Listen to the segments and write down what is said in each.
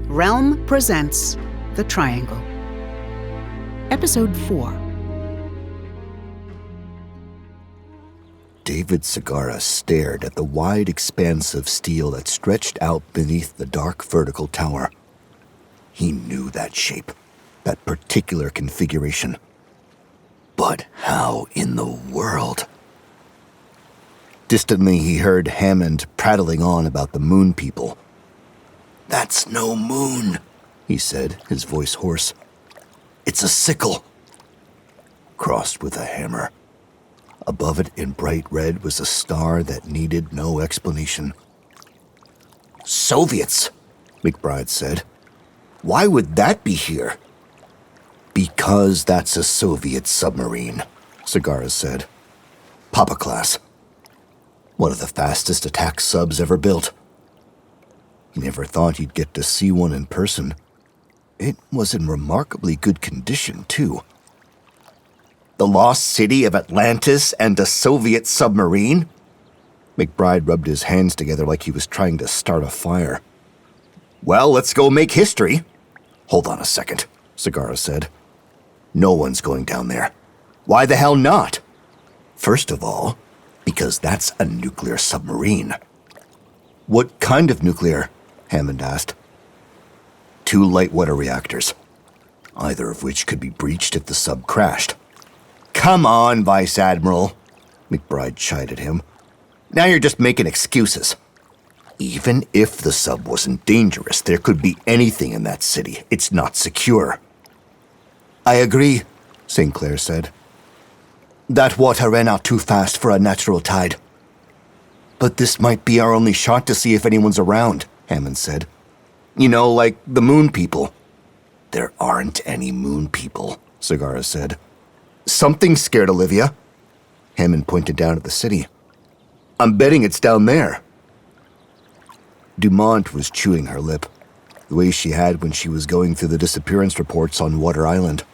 Realm presents The Triangle. Episode 4. David Segarra stared at the wide expanse of steel that stretched out beneath the dark vertical tower. He knew that shape, that particular configuration. But how in the world? Distantly, he heard Hammond prattling on about the moon people. "That's no moon," he said, his voice hoarse. "It's a sickle, crossed with a hammer. Above it in bright red was a star that needed no explanation. "Soviets," McBride said. "Why would that be here?" "Because that's a Soviet submarine," Segarra said. "Papa class. One of the fastest attack subs ever built. He never thought he'd get to see one in person. It was in remarkably good condition, too. The lost city of Atlantis and a Soviet submarine?" McBride rubbed his hands together like he was trying to start a fire. "Well, let's go make history." "Hold on a second," Segarra said. "No one's going down there. Why the hell not?" "First of all, because that's a nuclear submarine." "What kind of nuclear?" Hammond asked. 2 light water reactors, either of which could be breached if the sub crashed." "Come on, Vice Admiral," McBride chided him. "Now you're just making excuses. Even if the sub wasn't dangerous, there could be anything in that city. It's not secure." "I agree," St. Clair said. "That water ran out too fast for a natural tide." "But this might be our only shot to see if anyone's around," Hammond said. "You know, like the moon people." "There aren't any moon people," Segarra said. "Something scared Olivia." Hammond pointed down at the city. "I'm betting it's down there." Dumont was chewing her lip, the way she had when she was going through the disappearance reports on Water Island.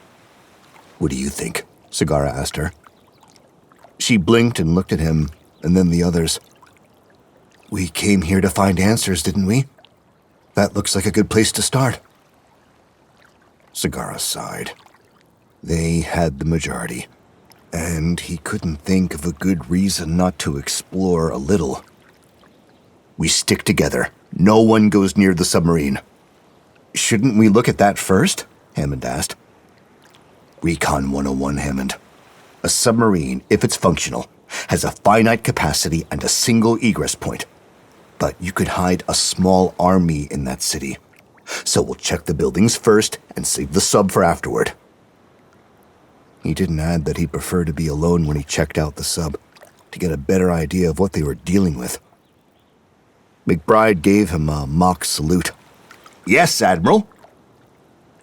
"What do you think?" Segarra asked her. She blinked and looked at him, and then the others. "We came here to find answers, didn't we? That looks like a good place to start." Segarra sighed. They had the majority, and he couldn't think of a good reason not to explore a little. "We stick together. No one goes near the submarine." "Shouldn't we look at that first?" Hammond asked. "Recon 101, Hammond. A submarine, if it's functional, has a finite capacity and a single egress point. But you could hide a small army in that city. So we'll check the buildings first and save the sub for afterward." He didn't add that he'd prefer to be alone when he checked out the sub, to get a better idea of what they were dealing with. McBride gave him a mock salute. "Yes, Admiral."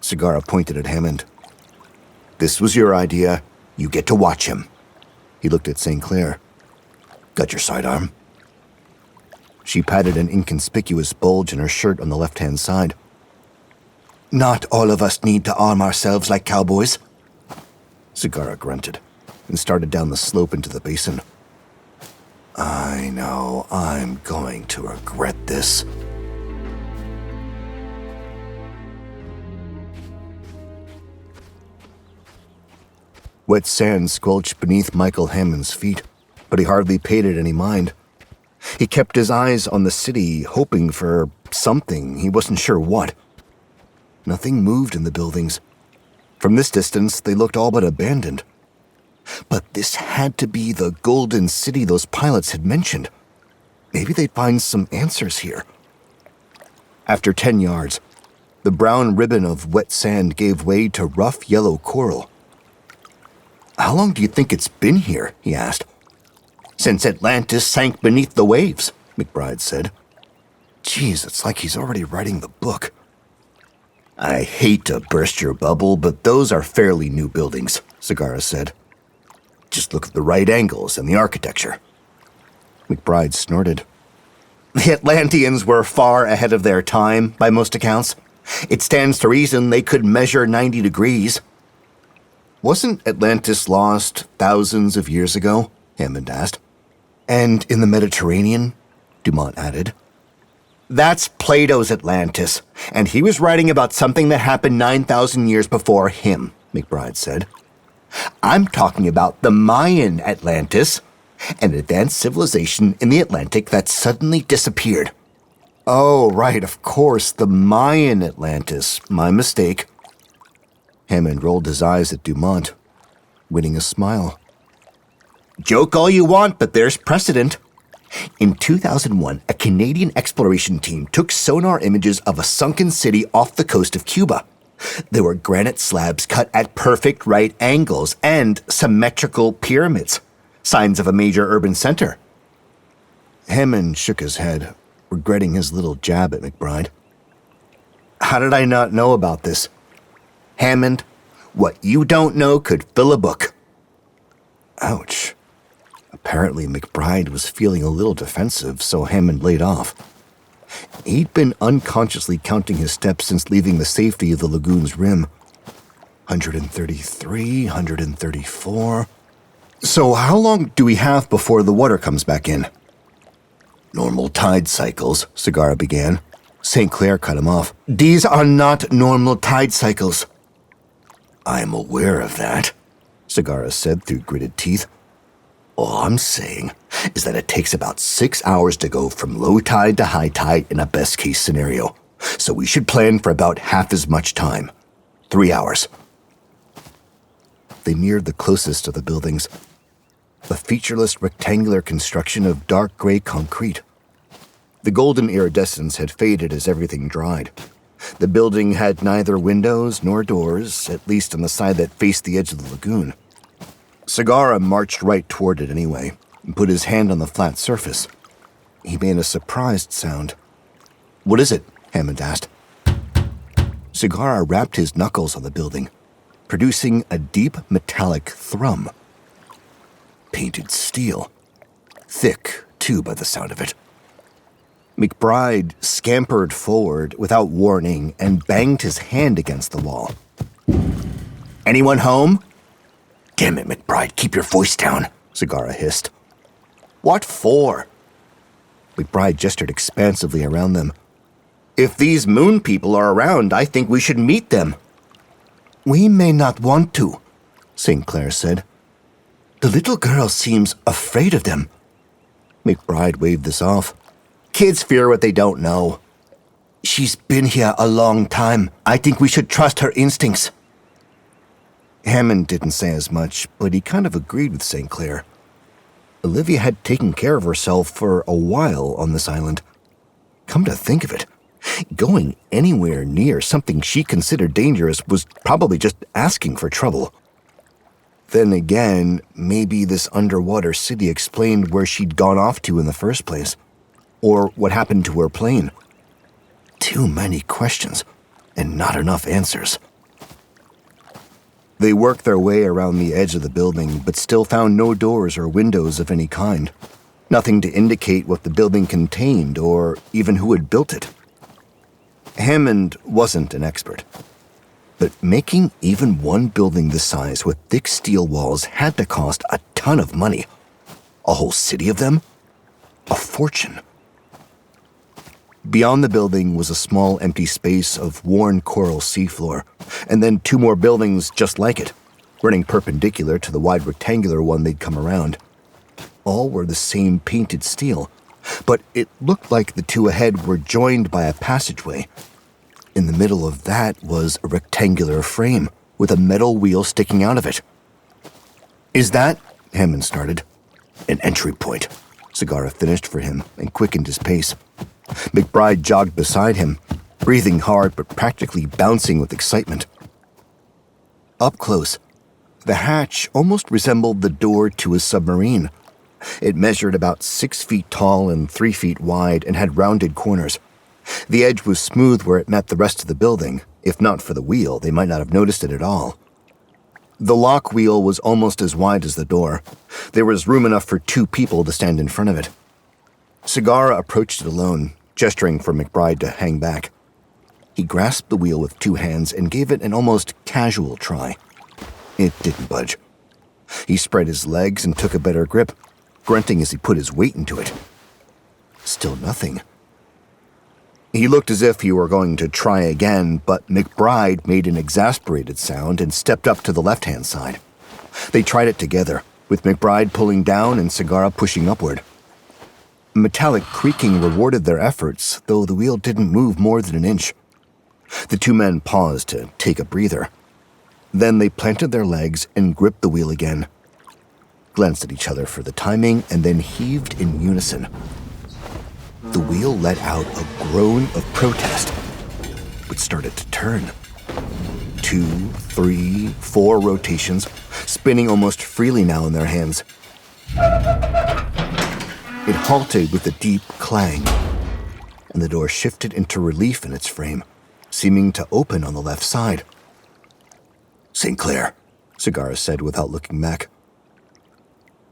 Segarra pointed at Hammond. "This was your idea. You get to watch him." He looked at St. Clair. "Got your sidearm?" She patted an inconspicuous bulge in her shirt on the left-hand side. "Not all of us need to arm ourselves like cowboys." Segarra grunted and started down the slope into the basin. "I know I'm going to regret this." Wet sand squelched beneath Michael Hammond's feet, but he hardly paid it any mind. He kept his eyes on the city, hoping for something, he wasn't sure what. Nothing moved in the buildings. From this distance, they looked all but abandoned. But this had to be the golden city those pilots had mentioned. Maybe they'd find some answers here. After 10 yards, the brown ribbon of wet sand gave way to rough yellow coral. "How long do you think it's been here?" he asked. "Since Atlantis sank beneath the waves," McBride said. "Geez, it's like he's already writing the book." "I hate to burst your bubble, but those are fairly new buildings," Segarra said. "Just look at the right angles and the architecture." McBride snorted. "The Atlanteans were far ahead of their time, by most accounts. It stands to reason they could measure 90 degrees. "Wasn't Atlantis lost thousands of years ago?" Hammond asked. "And in the Mediterranean?" Dumont added. That's Plato's Atlantis, and he was writing about something that happened 9,000 years before him, McBride said. I'm talking about the Mayan Atlantis, an advanced civilization in the Atlantic that suddenly disappeared. Oh, right, of course, the Mayan Atlantis. My mistake. Hammond rolled his eyes at Dumont, winning a smile. Joke all you want, but there's precedent. In 2001, a Canadian exploration team took sonar images of a sunken city off the coast of Cuba. There were granite slabs cut at perfect right angles and symmetrical pyramids, signs of a major urban center. Hammond shook his head, regretting his little jab at McBride. How did I not know about this? Hammond, what you don't know could fill a book. Ouch. Apparently, McBride was feeling a little defensive, so Hammond laid off. He'd been unconsciously counting his steps since leaving the safety of the lagoon's rim. 133, 134. So how long do we have before the water comes back in? Normal tide cycles, Segara began. St. Clair cut him off. These are not normal tide cycles. I'm aware of that, Segara said through gritted teeth. All I'm saying is that it takes about 6 hours to go from low tide to high tide in a best-case scenario, so we should plan for about half as much time. 3 hours. They neared the closest of the buildings, a featureless rectangular construction of dark gray concrete. The golden iridescence had faded as everything dried. The building had neither windows nor doors, at least on the side that faced the edge of the lagoon. Segara marched right toward it anyway, and put his hand on the flat surface. He made a surprised sound. What is it? Hammond asked. Segara rapped his knuckles on the building, producing a deep metallic thrum. Painted steel. Thick, too, by the sound of it. McBride scampered forward without warning and banged his hand against the wall. Anyone home? Damn it, McBride, keep your voice down, Segara hissed. What for? McBride gestured expansively around them. If these moon people are around, I think we should meet them. We may not want to, St. Clair said. The little girl seems afraid of them. McBride waved this off. Kids fear what they don't know. She's been here a long time. I think we should trust her instincts. Hammond didn't say as much, but he kind of agreed with St. Clair. Olivia had taken care of herself for a while on this island. Come to think of it, going anywhere near something she considered dangerous was probably just asking for trouble. Then again, maybe this underwater city explained where she'd gone off to in the first place, or what happened to her plane. Too many questions, and not enough answers. They worked their way around the edge of the building, but still found no doors or windows of any kind. Nothing to indicate what the building contained or even who had built it. Hammond wasn't an expert, but making even one building this size with thick steel walls had to cost a ton of money. A whole city of them? A fortune. Beyond the building was a small empty space of worn coral seafloor, and then 2 more buildings just like it, running perpendicular to the wide rectangular one they'd come around. All were the same painted steel, but it looked like the 2 ahead were joined by a passageway. In the middle of that was a rectangular frame with a metal wheel sticking out of it. Is that, Hammond started, an entry point? Segara finished for him and quickened his pace. McBride jogged beside him, breathing hard but practically bouncing with excitement. Up close, the hatch almost resembled the door to a submarine. It measured about 6 feet tall and 3 feet wide and had rounded corners. The edge was smooth where it met the rest of the building. If not for the wheel, they might not have noticed it at all. The lock wheel was almost as wide as the door. There was room enough for 2 people to stand in front of it. Segara approached it alone, gesturing for McBride to hang back. He grasped the wheel with 2 hands and gave it an almost casual try. It didn't budge. He spread his legs and took a better grip, grunting as he put his weight into it. Still nothing. He looked as if he were going to try again, but McBride made an exasperated sound and stepped up to the left-hand side. They tried it together, with McBride pulling down and Segara pushing upward. A metallic creaking rewarded their efforts, though the wheel didn't move more than an inch. The two men paused to take a breather. Then they planted their legs and gripped the wheel again, glanced at each other for the timing, and then heaved in unison. The wheel let out a groan of protest, but started to turn. 2, 3, 4 rotations, spinning almost freely now in their hands. It halted with a deep clang, and the door shifted into relief in its frame, seeming to open on the left side. "St. Clair," Segara said without looking back.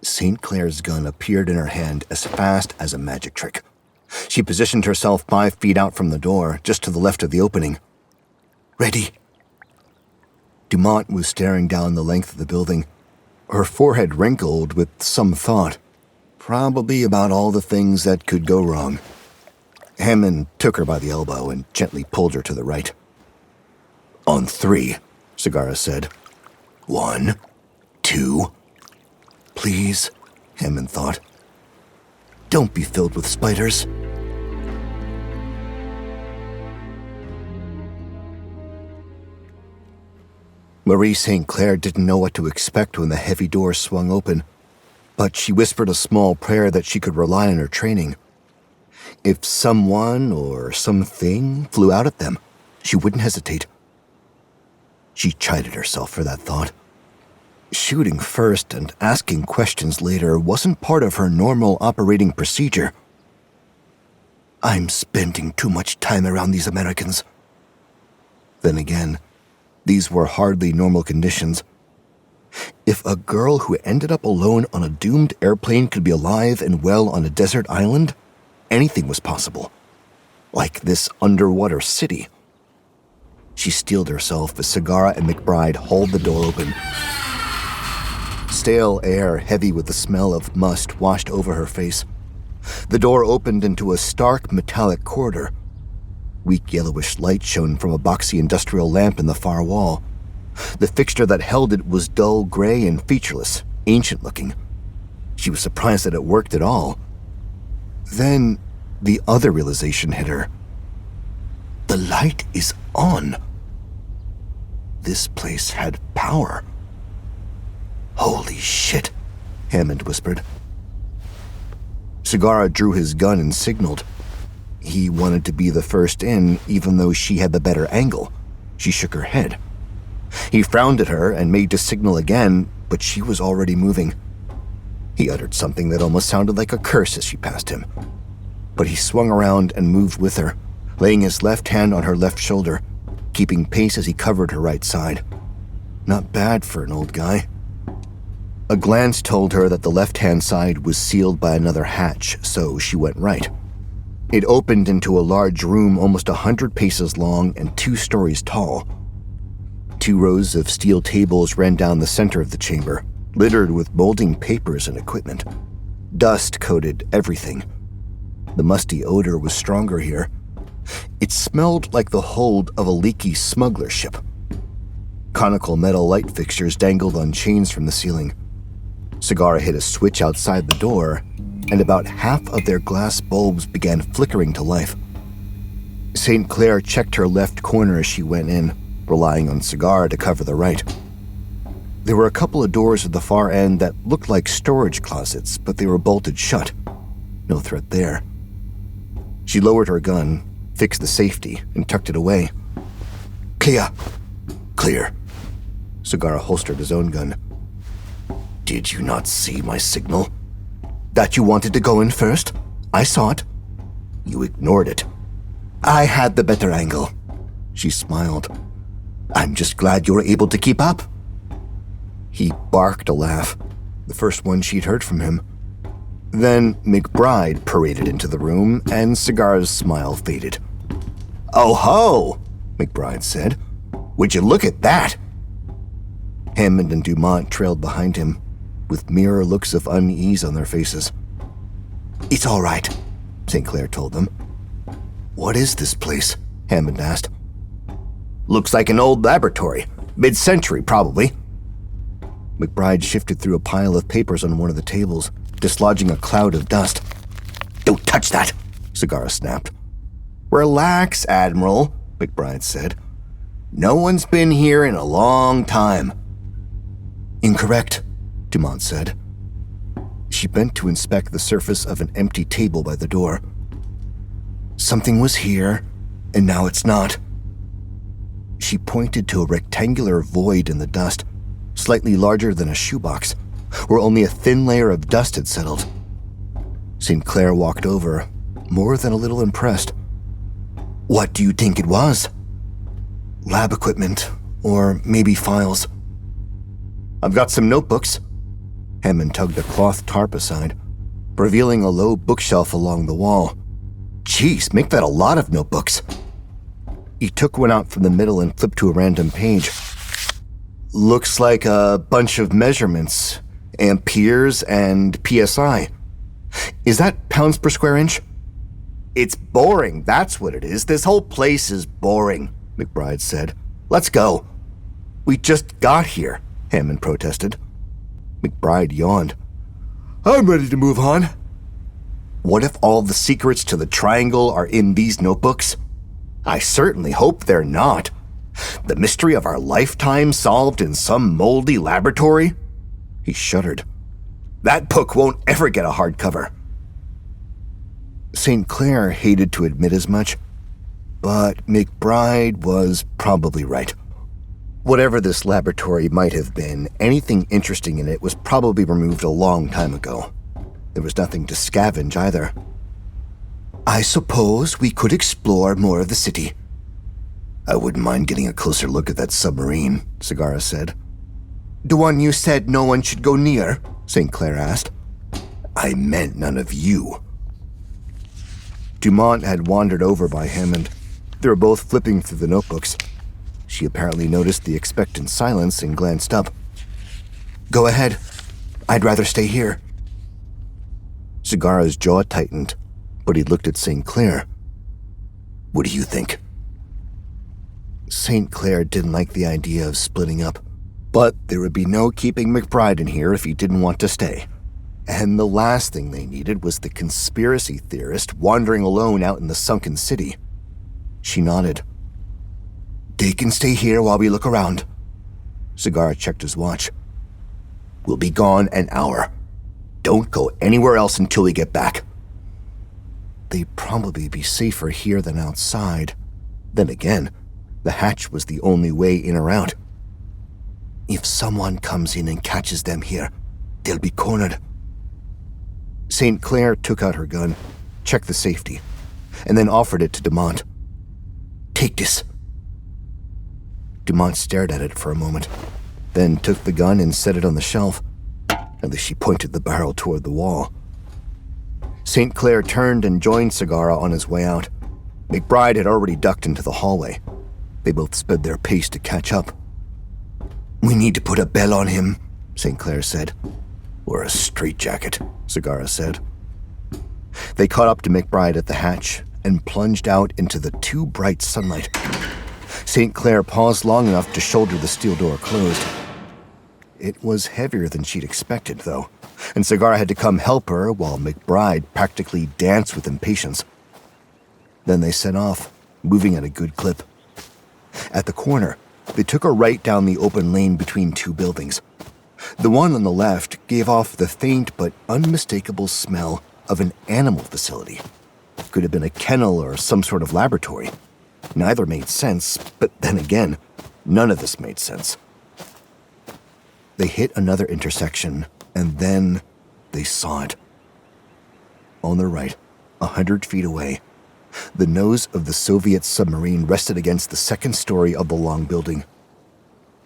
St. Clair's gun appeared in her hand as fast as a magic trick. She positioned herself 5 feet out from the door, just to the left of the opening. "Ready?" Dumont was staring down the length of the building, her forehead wrinkled with some thought, probably about all the things that could go wrong. Hammond took her by the elbow and gently pulled her to the right. "On 3, Segara said. 1, 2. "Please," Hammond thought. "Don't be filled with spiders." Marie St. Clair didn't know what to expect when the heavy door swung open, but she whispered a small prayer that she could rely on her training. If someone or something flew out at them, she wouldn't hesitate. She chided herself for that thought. Shooting first and asking questions later wasn't part of her normal operating procedure. "I'm spending too much time around these Americans." Then again, these were hardly normal conditions. If a girl who ended up alone on a doomed airplane could be alive and well on a desert island, anything was possible. Like this underwater city. She steeled herself as Segara and McBride hauled the door open. Stale air, heavy with the smell of must, washed over her face. The door opened into a stark metallic corridor. Weak yellowish light shone from a boxy industrial lamp in the far wall. The fixture that held it was dull gray and featureless, ancient-looking. She was surprised that it worked at all. Then, the other realization hit her. The light is on. This place had power. "Holy shit," Hammond whispered. Segara drew his gun and signaled. He wanted to be the first in, even though she had the better angle. She shook her head. He frowned at her and made to signal again, but she was already moving. He uttered something that almost sounded like a curse as she passed him. But he swung around and moved with her, laying his left hand on her left shoulder, keeping pace as he covered her right side. Not bad for an old guy. A glance told her that the left-hand side was sealed by another hatch, so she went right. It opened into a large room almost 100 paces long and 2 stories tall. 2 rows of steel tables ran down the center of the chamber, littered with molding papers and equipment. Dust coated everything. The musty odor was stronger here. It smelled like the hold of a leaky smuggler ship. Conical metal light fixtures dangled on chains from the ceiling. Segara hit a switch outside the door, and about half of their glass bulbs began flickering to life. St. Clair checked her left corner as she went in, relying on Segara to cover the right. There were a couple of doors at the far end that looked like storage closets, but they were bolted shut. No threat there. She lowered her gun, fixed the safety, and tucked it away. "Clear." "Clear." Segara holstered his own gun. "Did you not see my signal? That you wanted to go in first? I saw it." "You ignored it." "I had the better angle." She smiled. "I'm just glad you were able to keep up." He barked a laugh, the first one she'd heard from him. Then McBride paraded into the room, and Segara's smile faded. "Oh ho," McBride said. "Would you look at that?" Hammond and Dumont trailed behind him, with mirror looks of unease on their faces. "It's all right," St. Clair told them. What is this place? Hammond asked. Looks like an old laboratory. Mid-century, probably. McBride shifted through a pile of papers on one of the tables, dislodging a cloud of dust. Don't touch that, Segarra snapped. Relax, Admiral, McBride said. No one's been here in a long time. Incorrect, Dumont said. She bent to inspect the surface of an empty table by the door. Something was here, and now it's not. She pointed to a rectangular void in the dust, slightly larger than a shoebox, where only a thin layer of dust had settled. St. Clair walked over, more than a little impressed. What do you think it was? Lab equipment, or maybe files. I've got some notebooks. Hammond tugged a cloth tarp aside, revealing a low bookshelf along the wall. Geez, make that a lot of notebooks. He took one out from the middle and flipped to a random page. Looks like a bunch of measurements, amperes and PSI. Is that pounds per square inch? It's boring, that's what it is. This whole place is boring, McBride said. Let's go. We just got here, Hammond protested. McBride yawned. I'm ready to move on. What if all the secrets to the triangle are in these notebooks? I certainly hope they're not. The mystery of our lifetime solved in some moldy laboratory? He shuddered. That book won't ever get a hardcover. St. Clair hated to admit as much, but McBride was probably right. Whatever this laboratory might have been, anything interesting in it was probably removed a long time ago. There was nothing to scavenge either. I suppose we could explore more of the city. I wouldn't mind getting a closer look at that submarine, Segarra said. The one you said no one should go near? St. Clair asked. I meant none of you. Dumont had wandered over by Hammond. They were both flipping through the notebooks. She apparently noticed the expectant silence and glanced up. Go ahead. I'd rather stay here. Segarra's jaw tightened, but he looked at St. Clair. What do you think? St. Clair didn't like the idea of splitting up, but there would be no keeping McBride in here if he didn't want to stay. And the last thing they needed was the conspiracy theorist wandering alone out in the sunken city. She nodded. They can stay here while we look around. Segarra checked his watch. We'll be gone an hour. Don't go anywhere else until we get back. They'd probably be safer here than outside. Then again, the hatch was the only way in or out. If someone comes in and catches them here, they'll be cornered. St. Clair took out her gun, checked the safety, and then offered it to Dumont. Take this. Dumont stared at it for a moment, then took the gun and set it on the shelf. At least she pointed the barrel toward the wall. St. Clair turned and joined Segarra on his way out. McBride had already ducked into the hallway. They both sped their pace to catch up. We need to put a bell on him, St. Clair said. Or a straitjacket, Segarra said. They caught up to McBride at the hatch and plunged out into the too bright sunlight. St. Clair paused long enough to shoulder the steel door closed. It was heavier than she'd expected, though, and Segarra had to come help her while McBride practically danced with impatience. Then they set off, moving at a good clip. At the corner, they took a right down the open lane between two buildings. The one on the left gave off the faint but unmistakable smell of an animal facility. Could have been a kennel or some sort of laboratory. Neither made sense, but then again, none of this made sense. They hit another intersection, and then they saw it. On the right, 100 feet away, the nose of the Soviet submarine rested against the second story of the long building.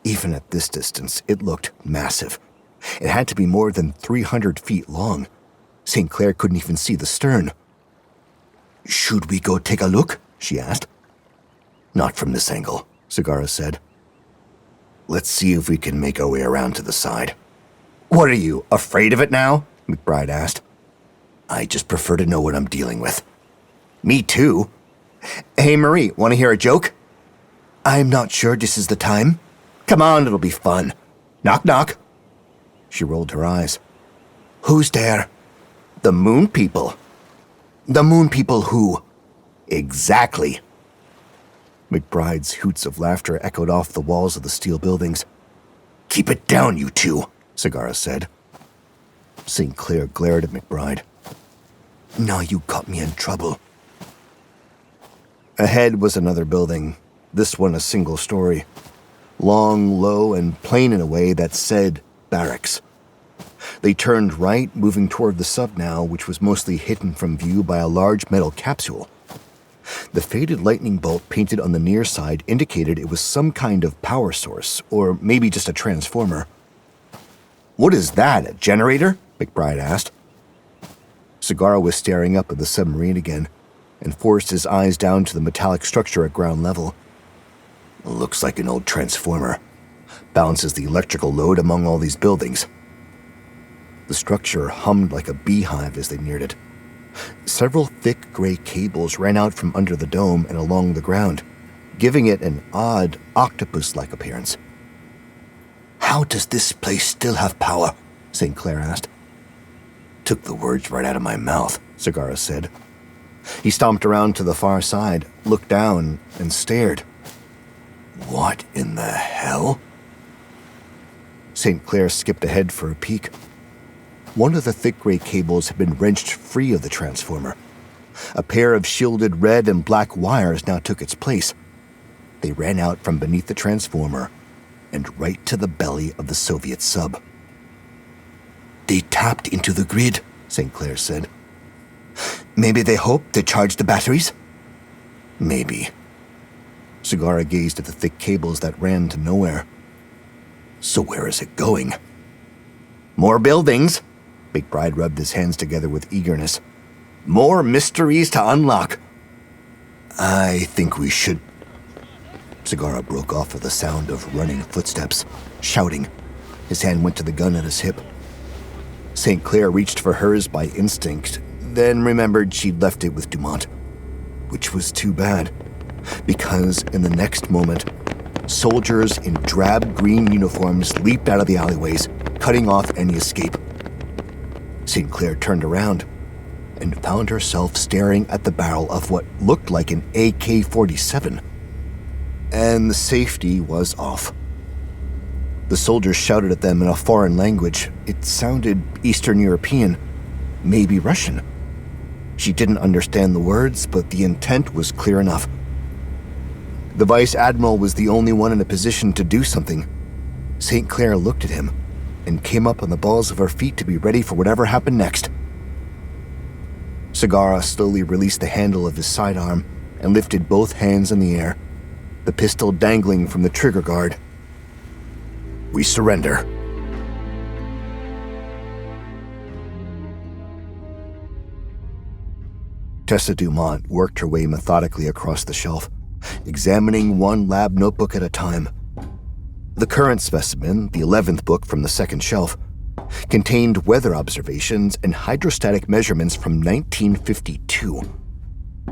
Even at this distance, it looked massive. It had to be more than 300 feet long. St. Clair couldn't even see the stern. Should we go take a look? She asked. Not from this angle, Segarra said. Let's see if we can make our way around to the side. What are you, afraid of it now? McBride asked. I just prefer to know what I'm dealing with. Me too. Hey, Marie, want to hear a joke? I'm not sure this is the time. Come on, it'll be fun. Knock, knock. She rolled her eyes. Who's there? The moon people. The moon people who? Exactly. McBride's hoots of laughter echoed off the walls of the steel buildings. Keep it down, you two, Sagara said. St. Clair glared at McBride. Now you got me in trouble. Ahead was another building, this one a single story. Long, low, and plain in a way that said barracks. They turned right, moving toward the sub now, which was mostly hidden from view by a large metal capsule. The faded lightning bolt painted on the near side indicated it was some kind of power source, or maybe just a transformer. What is that, a generator? McBride asked. Sagara was staring up at the submarine again, and forced his eyes down to the metallic structure at ground level. Looks like an old transformer. Balances the electrical load among all these buildings. The structure hummed like a beehive as they neared it. Several thick gray cables ran out from under the dome and along the ground, giving it an odd octopus-like appearance. How does this place still have power? St. Clair asked. Took the words right out of my mouth, Sagara said. He stomped around to the far side, looked down, and stared. What in the hell? St. Clair skipped ahead for a peek. One of the thick gray cables had been wrenched free of the transformer. A pair of shielded red and black wires now took its place. They ran out from beneath the transformer and right to the belly of the Soviet sub. They tapped into the grid, St. Clair said. Maybe they hoped to charge the batteries? Maybe. Sagara gazed at the thick cables that ran to nowhere. So where is it going? More buildings. McBride rubbed his hands together with eagerness. More mysteries to unlock. I think we should... Sagara broke off with the sound of running footsteps, shouting. His hand went to the gun at his hip. St. Clair reached for hers by instinct, then remembered she'd left it with Dumont, which was too bad, because in the next moment, soldiers in drab green uniforms leaped out of the alleyways, cutting off any escape. St. Clair turned around and found herself staring at the barrel of what looked like an AK-47. And the safety was off. The soldiers shouted at them in a foreign language. It sounded Eastern European, maybe Russian. She didn't understand the words, but the intent was clear enough. The Vice Admiral was the only one in a position to do something. St. Clair looked at him and came up on the balls of her feet to be ready for whatever happened next. Sagara slowly released the handle of his sidearm and lifted both hands in the air, the pistol dangling from the trigger guard. We surrender. Tessa Dumont worked her way methodically across the shelf, examining one lab notebook at a time. The current specimen, the 11th book from the second shelf, contained weather observations and hydrostatic measurements from 1952.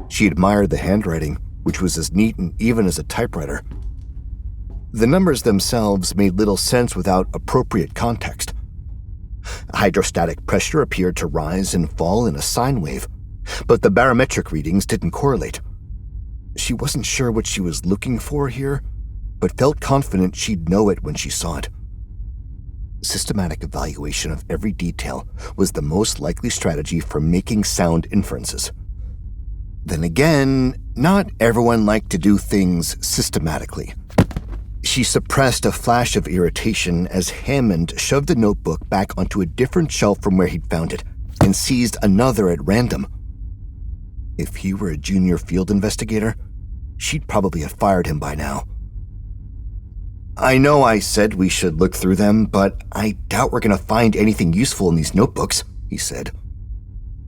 She admired the handwriting, which was as neat and even as a typewriter. The numbers themselves made little sense without appropriate context. Hydrostatic pressure appeared to rise and fall in a sine wave, but the barometric readings didn't correlate. She wasn't sure what she was looking for here, but felt confident she'd know it when she saw it. Systematic evaluation of every detail was the most likely strategy for making sound inferences. Then again, not everyone liked to do things systematically. She suppressed a flash of irritation as Hammond shoved the notebook back onto a different shelf from where he'd found it and seized another at random. If he were a junior field investigator, she'd probably have fired him by now. I know I said we should look through them, but I doubt we're going to find anything useful in these notebooks, he said.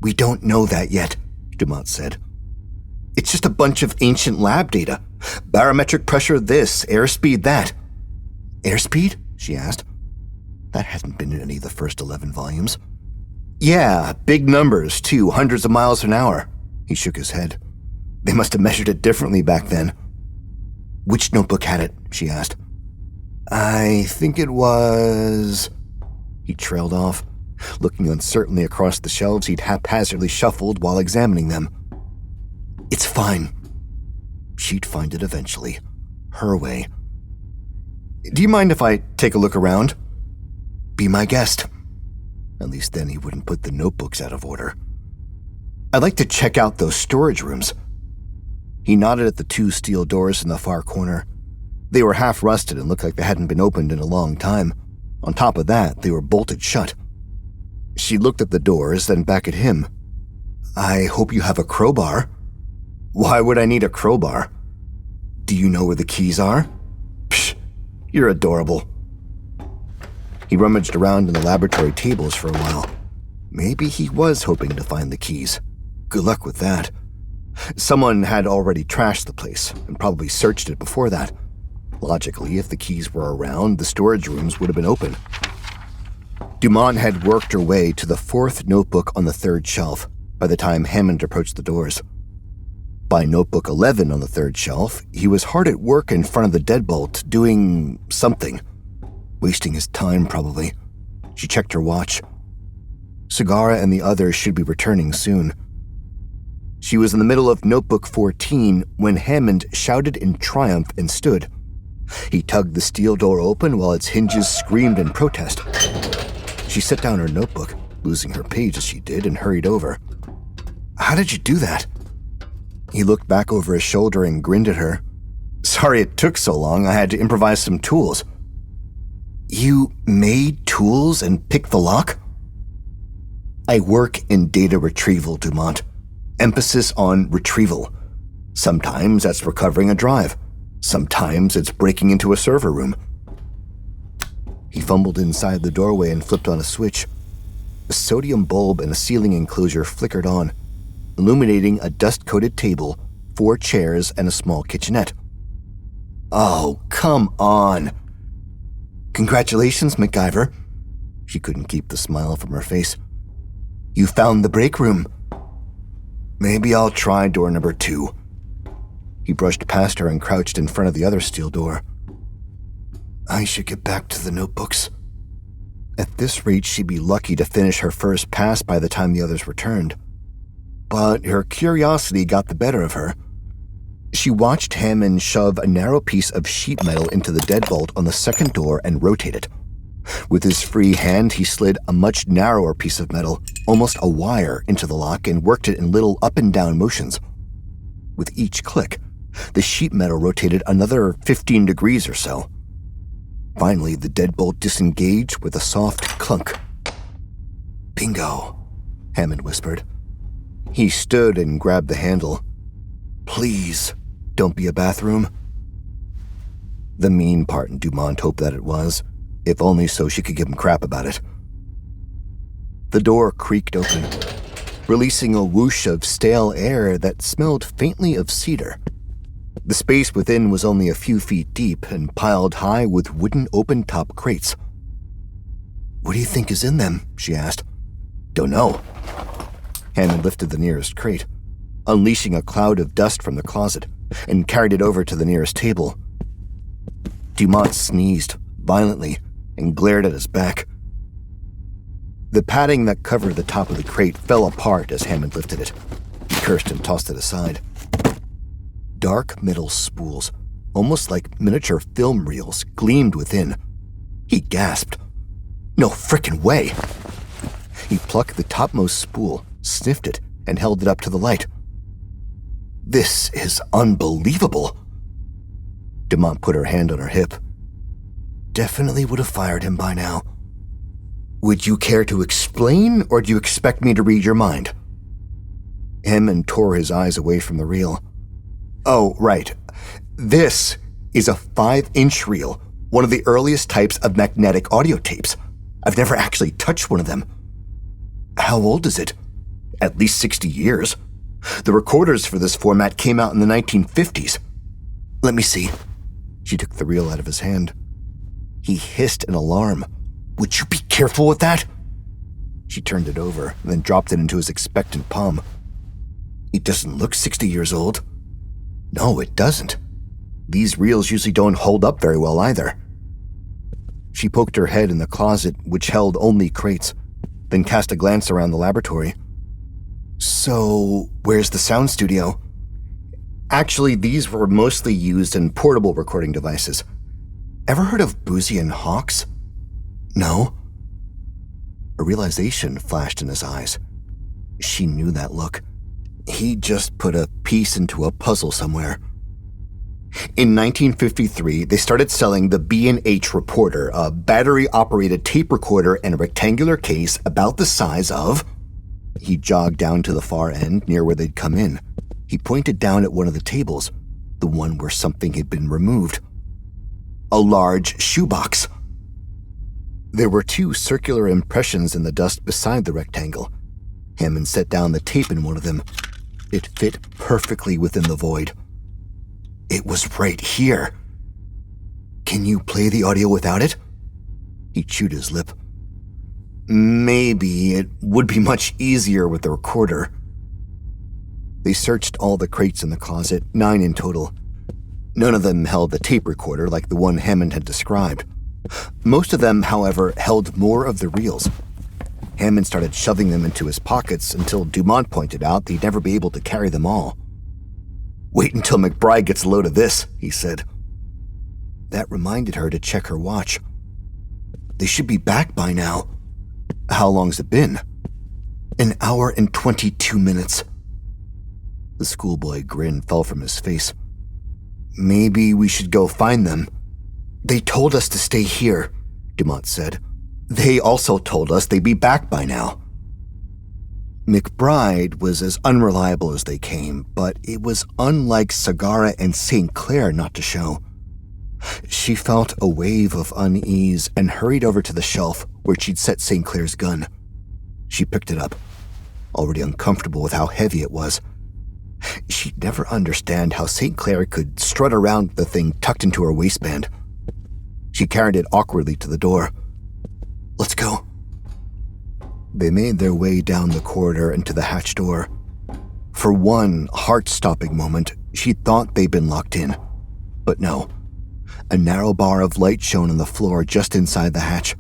We don't know that yet, Dumont said. It's just a bunch of ancient lab data. Barometric pressure this, airspeed that. Airspeed? She asked. That hadn't been in any of the first 11 volumes. Yeah, big numbers, too, hundreds of miles an hour. He shook his head. They must have measured it differently back then. Which notebook had it? She asked. I think it was... He trailed off, looking uncertainly across the shelves he'd haphazardly shuffled while examining them. It's fine. She'd find it eventually. Her way. Do you mind if I take a look around? Be my guest. At least then he wouldn't put the notebooks out of order. I'd like to check out those storage rooms. He nodded at the 2 steel doors in the far corner. They were half rusted and looked like they hadn't been opened in a long time. On top of that, they were bolted shut. She looked at the doors, then back at him. I hope you have a crowbar. Why would I need a crowbar? Do you know where the keys are? Psh, you're adorable. He rummaged around in the laboratory tables for a while. Maybe he was hoping to find the keys. Good luck with that. Someone had already trashed the place and probably searched it before that. Logically, if the keys were around, the storage rooms would have been open. Dumont had worked her way to the 4th notebook on the 3rd shelf by the time Hammond approached the doors. By notebook 11 on the 3rd shelf, he was hard at work in front of the deadbolt, doing something. Wasting his time, probably. She checked her watch. Sagara and the others should be returning soon. She was in the middle of notebook 14 when Hammond shouted in triumph and stood. He tugged the steel door open while its hinges screamed in protest. She set down her notebook, losing her page as she did, and hurried over. How did you do that? He looked back over his shoulder and grinned at her. Sorry it took so long. I had to improvise some tools. You made tools and picked the lock? I work in data retrieval, Dumont. Emphasis on retrieval. Sometimes that's recovering a drive. Sometimes it's breaking into a server room. He fumbled inside the doorway and flipped on a switch. A sodium bulb in a ceiling enclosure flickered on, illuminating a dust-coated table, 4 chairs, and a small kitchenette. Oh, come on. Congratulations, MacGyver. She couldn't keep the smile from her face. You found the break room. Maybe I'll try door number 2. He brushed past her and crouched in front of the other steel door. I should get back to the notebooks. At this rate, she'd be lucky to finish her first pass by the time the others returned. But her curiosity got the better of her. She watched Hammond shove a narrow piece of sheet metal into the deadbolt on the 2nd door and rotate it. With his free hand, he slid a much narrower piece of metal, almost a wire, into the lock and worked it in little up and down motions. With each click, the sheet metal rotated another 15 degrees or so. Finally, the deadbolt disengaged with a soft clunk. Bingo, Hammond whispered. He stood and grabbed the handle. Please, don't be a bathroom. The mean part in Dumont hoped that it was, if only so she could give him crap about it. The door creaked open, releasing a whoosh of stale air that smelled faintly of cedar. The space within was only a few feet deep and piled high with wooden open-top crates. What do you think is in them? She asked. Don't know. Hammond lifted the nearest crate, unleashing a cloud of dust from the closet, and carried it over to the nearest table. Dumont sneezed violently and glared at his back. The padding that covered the top of the crate fell apart as Hammond lifted it. He cursed and tossed it aside. Dark metal spools, almost like miniature film reels, gleamed within. He gasped. No frickin' way! He plucked the topmost spool, sniffed it, and held it up to the light. This is unbelievable. Dumont put her hand on her hip. Definitely would have fired him by now. Would you care to explain, or do you expect me to read your mind? Hammond tore his eyes away from the reel. Oh, right. This is a 5-inch reel, one of the earliest types of magnetic audio tapes. I've never actually touched one of them. How old is it? At least 60 years. The recorders for this format came out in the 1950s. Let me see. She took the reel out of his hand. He hissed in alarm. Would you be careful with that? She turned it over, then dropped it into his expectant palm. It doesn't look 60 years old. No, it doesn't. These reels usually don't hold up very well either. She poked her head in the closet, which held only crates, then cast a glance around the laboratory. So, where's the sound studio? Actually, these were mostly used in portable recording devices. Ever heard of Boozy and Hawks? No? A realization flashed in his eyes. She knew that look. He just put a piece into a puzzle somewhere. In 1953, they started selling the B&H Reporter, a battery-operated tape recorder in a rectangular case about the size of... He jogged down to the far end, near where they'd come in. He pointed down at one of the tables, the one where something had been removed. A large shoebox. There were 2 circular impressions in the dust beside the rectangle. Hammond set down the tape in one of them. It fit perfectly within the void. It was right here. Can you play the audio without it? He chewed his lip. Maybe it would be much easier with the recorder. They searched all the crates in the closet, 9 in total. None of them held the tape recorder like the one Hammond had described. Most of them, however, held more of the reels. Hammond started shoving them into his pockets until Dumont pointed out that he'd never be able to carry them all. Wait until McBride gets a load of this, he said. That reminded her to check her watch. They should be back by now. How long's it been? 1 hour and 22 minutes. The schoolboy grin fell from his face. Maybe we should go find them. They told us to stay here, Dumont said. They also told us they'd be back by now. McBride was as unreliable as they came, but it was unlike Sagara and St. Clair not to show. She felt a wave of unease and hurried over to the shelf where she'd set St. Clair's gun. She picked it up, already uncomfortable with how heavy it was. She'd never understand how St. Clair could strut around with the thing tucked into her waistband. She carried it awkwardly to the door. Let's go. They made their way down the corridor and to the hatch door. For one heart-stopping moment, she thought they'd been locked in. But no. A narrow bar of light shone on the floor just inside the hatch.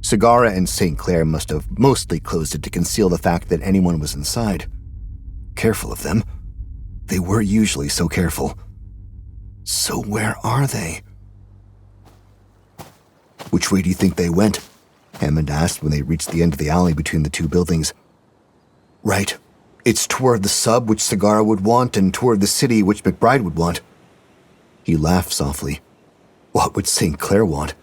Sagara and St. Clair must have mostly closed it to conceal the fact that anyone was inside. Careful of them. They were usually so careful. So where are they? Which way do you think they went? Hammond asked when they reached the end of the alley between the 2 buildings. Right. It's toward the sub, which Sagara would want, and toward the city, which McBride would want. He laughed softly. What would St. Clair want?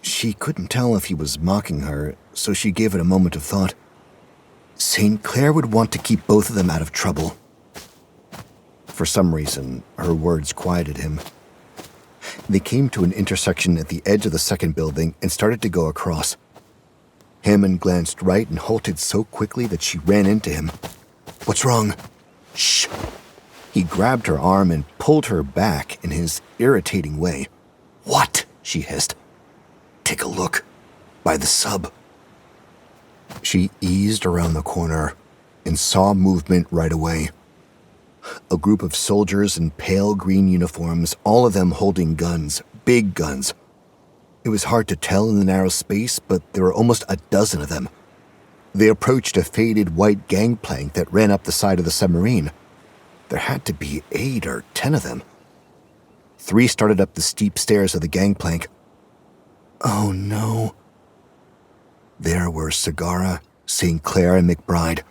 She couldn't tell if he was mocking her, so she gave it a moment of thought. St. Clair would want to keep both of them out of trouble. For some reason, her words quieted him. They came to an intersection at the edge of the second building and started to go across. Hammond glanced right and halted so quickly that she ran into him. What's wrong? Shh. He grabbed her arm and pulled her back in his irritating way. What? She hissed. Take a look. By the sub. She eased around the corner and saw movement right away. A group of soldiers in pale green uniforms, all of them holding guns, big guns. It was hard to tell in the narrow space, but there were almost a dozen of them. They approached a faded white gangplank that ran up the side of the submarine. There had to be 8 or 10 of them. 3 started up the steep stairs of the gangplank. Oh no. There were Sagara, St. Clair, and McBride.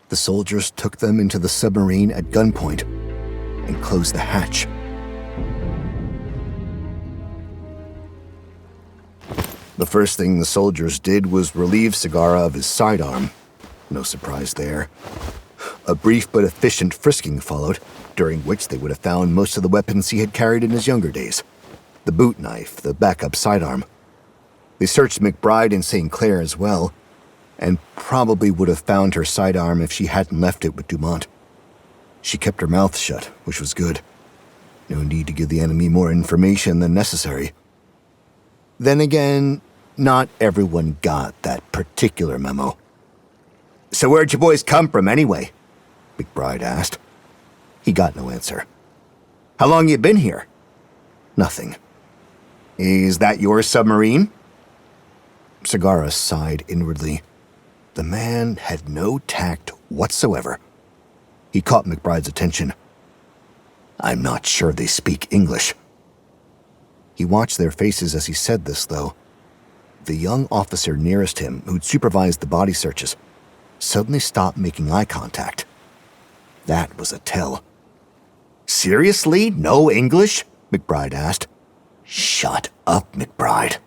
The soldiers took them into the submarine at gunpoint and closed the hatch. The first thing the soldiers did was relieve Sagara of his sidearm. No surprise there. A brief but efficient frisking followed, during which they would have found most of the weapons he had carried in his younger days. The boot knife, the backup sidearm. They searched McBride and St. Clair as well, and probably would have found her sidearm if she hadn't left it with Dumont. She kept her mouth shut, which was good. No need to give the enemy more information than necessary. Then again, not everyone got that particular memo. So where'd you boys come from anyway? McBride asked. He got no answer. How long you been here? Nothing. Is that your submarine? Sagara sighed inwardly. The man had no tact whatsoever. He caught McBride's attention. I'm not sure they speak English. He watched their faces as he said this, though. The young officer nearest him, who'd supervised the body searches, suddenly stopped making eye contact. That was a tell. Seriously? No English? McBride asked. Shut up, McBride.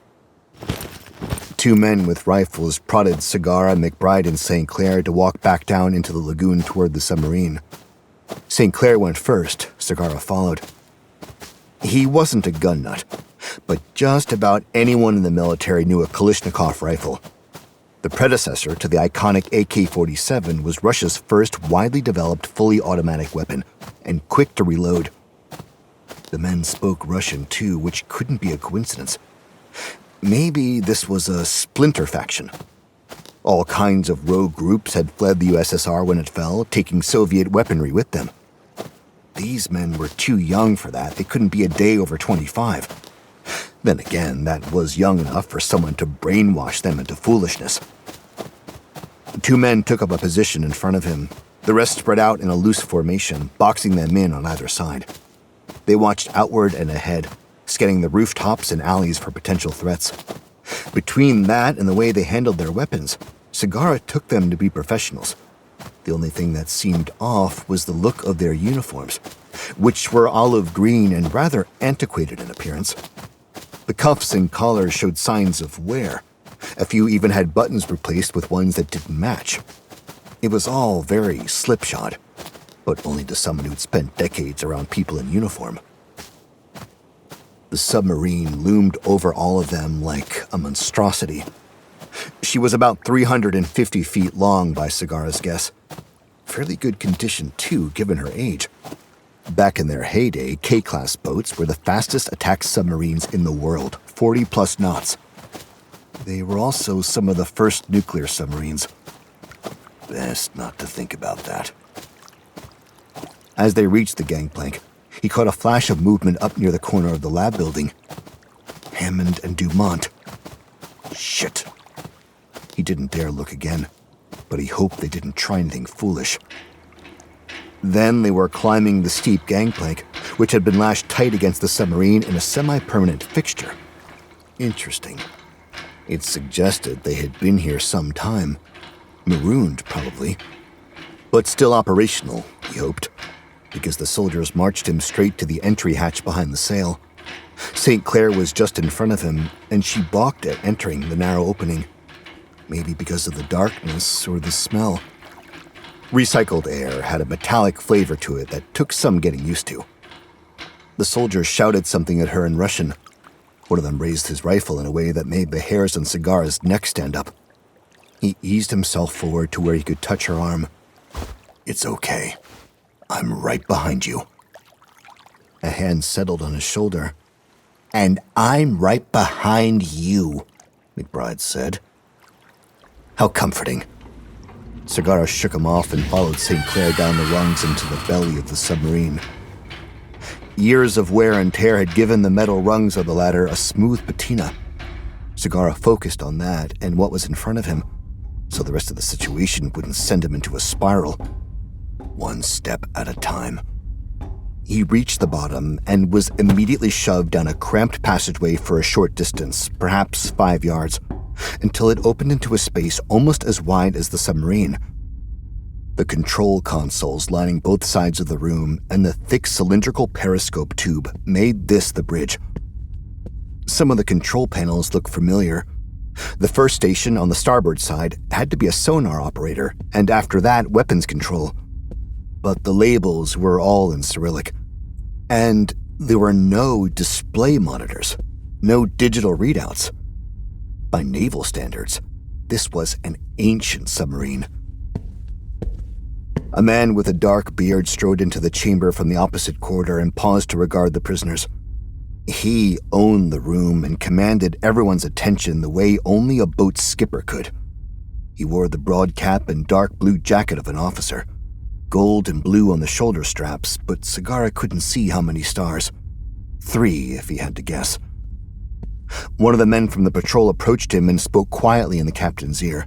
Two men with rifles prodded Sagara, McBride, and St. Clair to walk back down into the lagoon toward the submarine. St. Clair went first, Sagara followed. He wasn't a gun nut, but just about anyone in the military knew a Kalashnikov rifle. The predecessor to the iconic AK-47 was Russia's first widely developed fully automatic weapon, and quick to reload. The men spoke Russian too, which couldn't be a coincidence. Maybe this was a splinter faction. All kinds of rogue groups had fled the USSR when it fell, taking Soviet weaponry with them. These men were too young for that. They couldn't be a day over 25. Then again, that was young enough for someone to brainwash them into foolishness. Two men took up a position in front of him. The rest spread out in a loose formation, boxing them in on either side. They watched outward and ahead, scanning the rooftops and alleys for potential threats. Between that and the way they handled their weapons, Sagara took them to be professionals. The only thing that seemed off was the look of their uniforms, which were olive green and rather antiquated in appearance. The cuffs and collars showed signs of wear. A few even had buttons replaced with ones that didn't match. It was all very slipshod, but only to someone who'd spent decades around people in uniform. The submarine loomed over all of them like a monstrosity. She was about 350 feet long by Sagara's guess. Fairly good condition, too, given her age. Back in their heyday, K-class boats were the fastest attack submarines in the world, 40-plus knots. They were also some of the first nuclear submarines. Best not to think about that. As they reached the gangplank, he caught a flash of movement up near the corner of the lab building. Hammond and Dumont. Shit. He didn't dare look again, but he hoped they didn't try anything foolish. Then they were climbing the steep gangplank, which had been lashed tight against the submarine in a semi-permanent fixture. Interesting. It suggested they had been here some time. Marooned, probably. But still operational, he hoped, because the soldiers marched him straight to the entry hatch behind the sail. St. Clair was just in front of him, and she balked at entering the narrow opening. Maybe because of the darkness or the smell. Recycled air had a metallic flavor to it that took some getting used to. The soldiers shouted something at her in Russian. One of them raised his rifle in a way that made the hairs on Sagara's neck stand up. He eased himself forward to where he could touch her arm. It's okay. I'm right behind you. A hand settled on his shoulder. And I'm right behind you, McBride said. How comforting. Sagara shook him off and followed St. Clair down the rungs into the belly of the submarine. Years of wear and tear had given the metal rungs of the ladder a smooth patina. Sagara focused on that and what was in front of him, so the rest of the situation wouldn't send him into a spiral. One step at a time. He reached the bottom and was immediately shoved down a cramped passageway for a short distance, perhaps 5 yards, until it opened into a space almost as wide as the submarine. The control consoles lining both sides of the room and the thick cylindrical periscope tube made this the bridge. Some of the control panels looked familiar. The first station on the starboard side had to be a sonar operator, and after that, weapons control. But the labels were all in Cyrillic. And there were no display monitors, no digital readouts. By naval standards, this was an ancient submarine. A man with a dark beard strode into the chamber from the opposite corridor and paused to regard the prisoners. He owned the room and commanded everyone's attention the way only a boat's skipper could. He wore the broad cap and dark blue jacket of an officer. Gold and blue on the shoulder straps, but Sagara couldn't see how many stars. 3, if he had to guess. One of the men from the patrol approached him and spoke quietly in the captain's ear.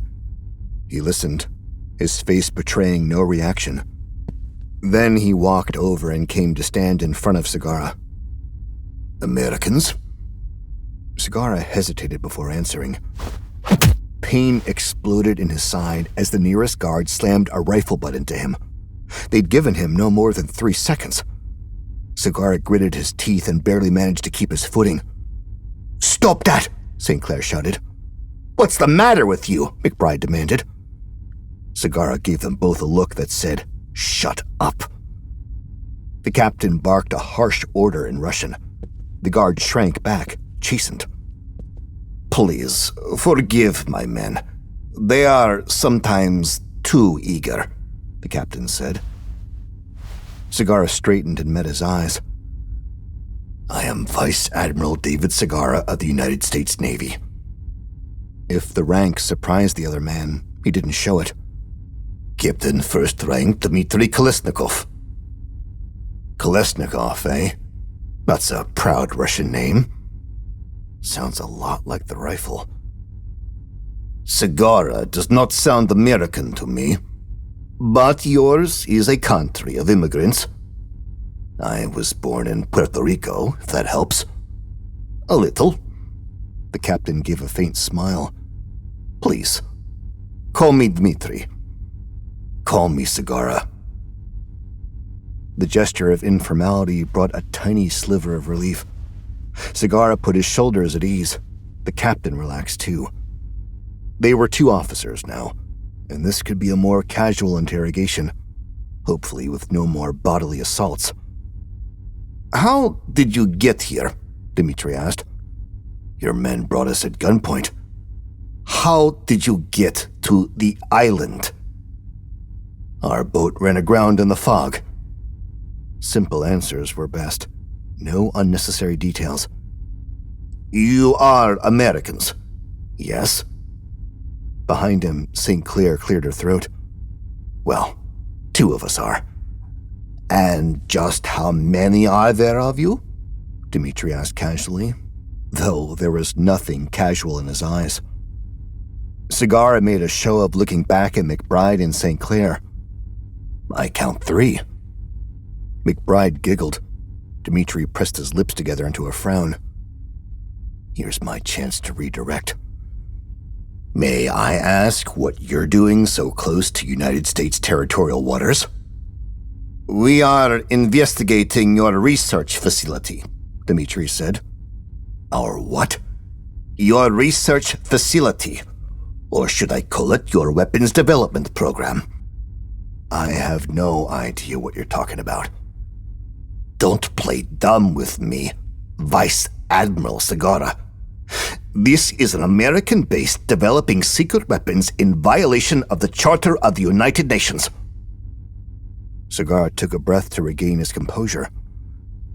He listened, his face betraying no reaction. Then he walked over and came to stand in front of Sagara. "Americans?" Sagara hesitated before answering. Pain exploded in his side as the nearest guard slammed a rifle butt into him. They'd given him no more than 3 seconds. Sagara gritted his teeth and barely managed to keep his footing. "Stop that!" St. Clair shouted. "What's the matter with you?" McBride demanded. Sagara gave them both a look that said, "Shut up." The captain barked a harsh order in Russian. The guard shrank back, chastened. "Please, forgive my men. They are sometimes too eager," the captain said. Sagara straightened and met his eyes. "I am Vice Admiral David Sagara of the United States Navy." If the rank surprised the other man, he didn't show it. "Captain First Rank Dmitry Kolesnikov." "Kolesnikov, eh? That's a proud Russian name." Sounds a lot like the rifle. "Sagara does not sound American to me. But yours is a country of immigrants. I was born in Puerto Rico, if that helps." "A little." The captain gave a faint smile. "Please, call me Dmitri. Call me Sagara." The gesture of informality brought a tiny sliver of relief. Sagara put his shoulders at ease. The captain relaxed too. They were 2 officers now, and this could be a more casual interrogation, hopefully with no more bodily assaults. "How did you get here?" Dmitri asked. "Your men brought us at gunpoint." "How did you get to the island?" "Our boat ran aground in the fog." Simple answers were best. No unnecessary details. "You are Americans?" "Yes." Behind him, St. Clair cleared her throat. "Well, 2 of us are." "And just how many are there of you?" Dmitri asked casually, though there was nothing casual in his eyes. Sagara made a show of looking back at McBride and St. Clair. "I count 3. McBride giggled. Dmitri pressed his lips together into a frown. Here's my chance to redirect. "May I ask what you're doing so close to United States territorial waters?" "We are investigating your research facility," Dmitri said. "Our what?" "Your research facility. Or should I call it your weapons development program?" "I have no idea what you're talking about." "Don't play dumb with me, Vice Admiral Sagara. This is an American base developing secret weapons in violation of the Charter of the United Nations." Sagara took a breath to regain his composure.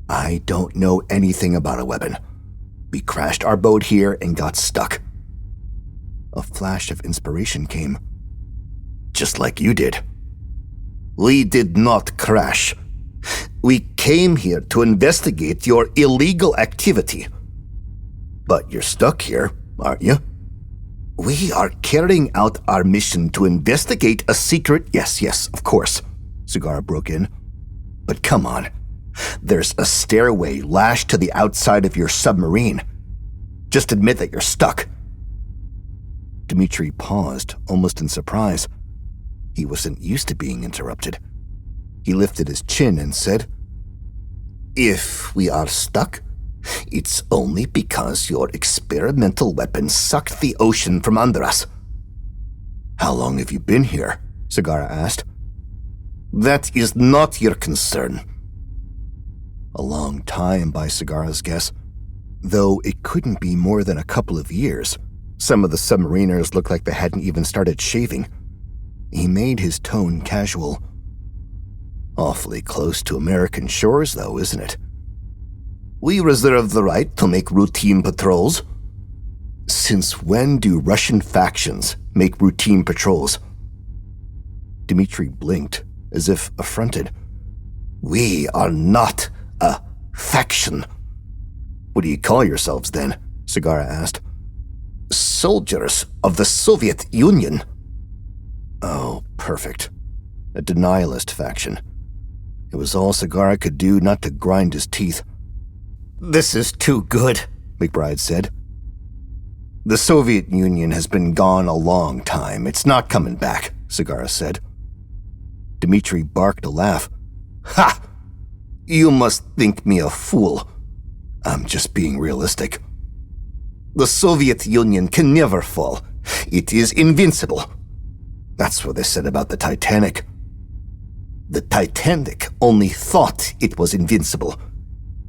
"I don't know anything about a weapon. We crashed our boat here and got stuck." A flash of inspiration came. "Just like you did." "We did not crash. We came here to investigate your illegal activity." "But you're stuck here, aren't you?" "We are carrying out our mission to investigate a secret—" Yes, of course," Sagara broke in. "But come on. There's a stairway lashed to the outside of your submarine. Just admit that you're stuck." Dmitri paused, almost in surprise. He wasn't used to being interrupted. He lifted his chin and said, "If we are stuck, it's only because your experimental weapon sucked the ocean from under us." "How long have you been here?" Sagara asked. "That is not your concern." A long time by Sagara's guess, though it couldn't be more than a couple of years. Some of the submariners looked like they hadn't even started shaving. He made his tone casual. "Awfully close to American shores, though, isn't it?" "We reserve the right to make routine patrols." "Since when do Russian factions make routine patrols?" Dmitri blinked, as if affronted. "We are not a faction." "What do you call yourselves then?" Sagara asked. "Soldiers of the Soviet Union." Oh, perfect. A denialist faction. It was all Sagara could do not to grind his teeth. "This is too good," McBride said. "The Soviet Union has been gone a long time. It's not coming back," Sagara said. Dmitri barked a laugh. "Ha! You must think me a fool. I'm just being realistic. The Soviet Union can never fall. It is invincible. That's what they said about the Titanic. The Titanic only thought it was invincible.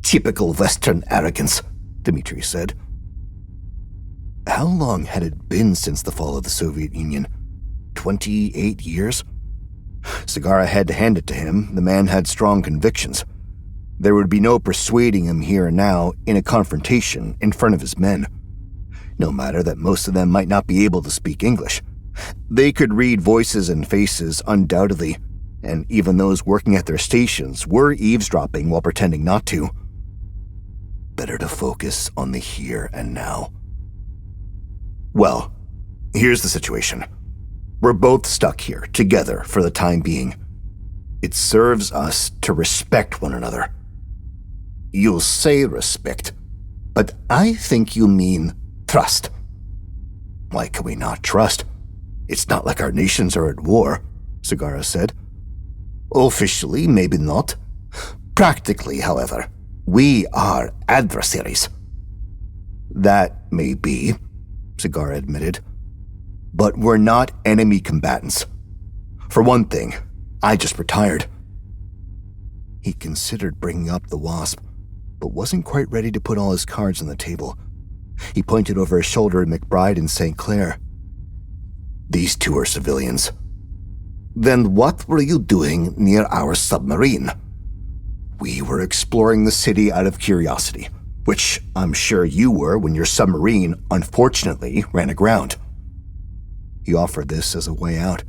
Typical Western arrogance," Dmitri said. How long had it been since the fall of the Soviet Union? 28 years? Sagara had to hand it to him. The man had strong convictions. There would be no persuading him here and now in a confrontation in front of his men. No matter that most of them might not be able to speak English. They could read voices and faces undoubtedly, and even those working at their stations were eavesdropping while pretending not to. Better to focus on the here and now. Well, here's the situation. We're both stuck here, together, for the time being. It serves us to respect one another. You'll say respect, but I think you mean trust. Why can we not trust? It's not like our nations are at war, Sagara said. Officially, maybe not. Practically, however, we are adversaries. That may be, Sagara admitted, but we're not enemy combatants. For one thing, I just retired. He considered bringing up the Wasp, but wasn't quite ready to put all his cards on the table. He pointed over his shoulder at McBride and St. Clair. These two are civilians. Then what were you doing near our submarine? We were exploring the city out of curiosity, which I'm sure you were when your submarine, unfortunately, ran aground. He offered this as a way out,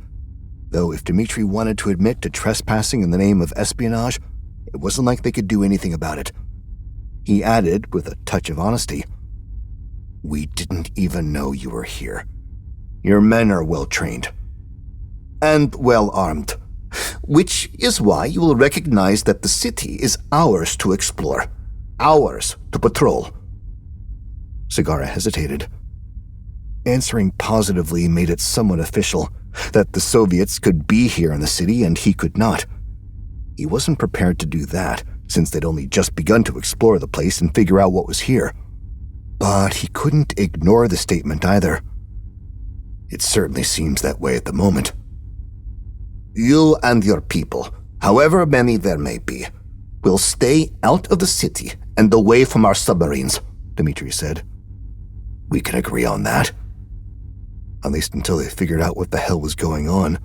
though if Dmitri wanted to admit to trespassing in the name of espionage, it wasn't like they could do anything about it. He added, with a touch of honesty, "We didn't even know you were here. Your men are well-trained and well-armed, which is why you will recognize that the city is ours to explore, ours to patrol." Sagara hesitated. Answering positively made it somewhat official that the Soviets could be here in the city and he could not. He wasn't prepared to do that, since they'd only just begun to explore the place and figure out what was here. But he couldn't ignore the statement either. It certainly seems that way at the moment. You and your people, however many there may be, will stay out of the city and away from our submarines, Dmitri said. We can agree on that. At least until they figured out what the hell was going on.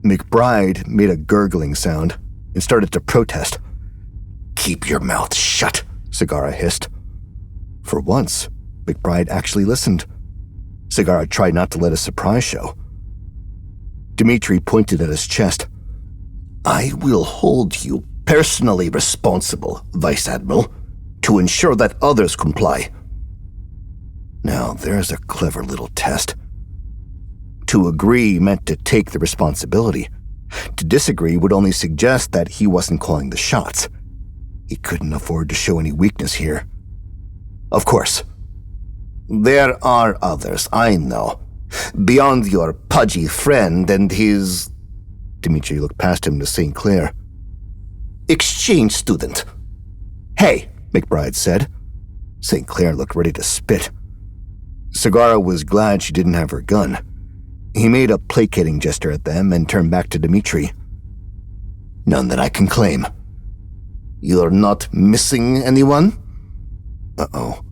McBride made a gurgling sound and started to protest. Keep your mouth shut, Sagara hissed. For once, McBride actually listened. Sagara tried not to let his surprise show. Dmitri pointed at his chest. I will hold you personally responsible, Vice Admiral, to ensure that others comply. Now, there's a clever little test. To agree meant to take the responsibility. To disagree would only suggest that he wasn't calling the shots. He couldn't afford to show any weakness here. Of course. There are others, I know. Beyond your pudgy friend and his... Dmitri looked past him to St. Clair. Exchange student. Hey, McBride said. St. Clair looked ready to spit. Sagara was glad she didn't have her gun. He made a placating gesture at them and turned back to Dmitri. None that I can claim. You're not missing anyone? Uh-oh.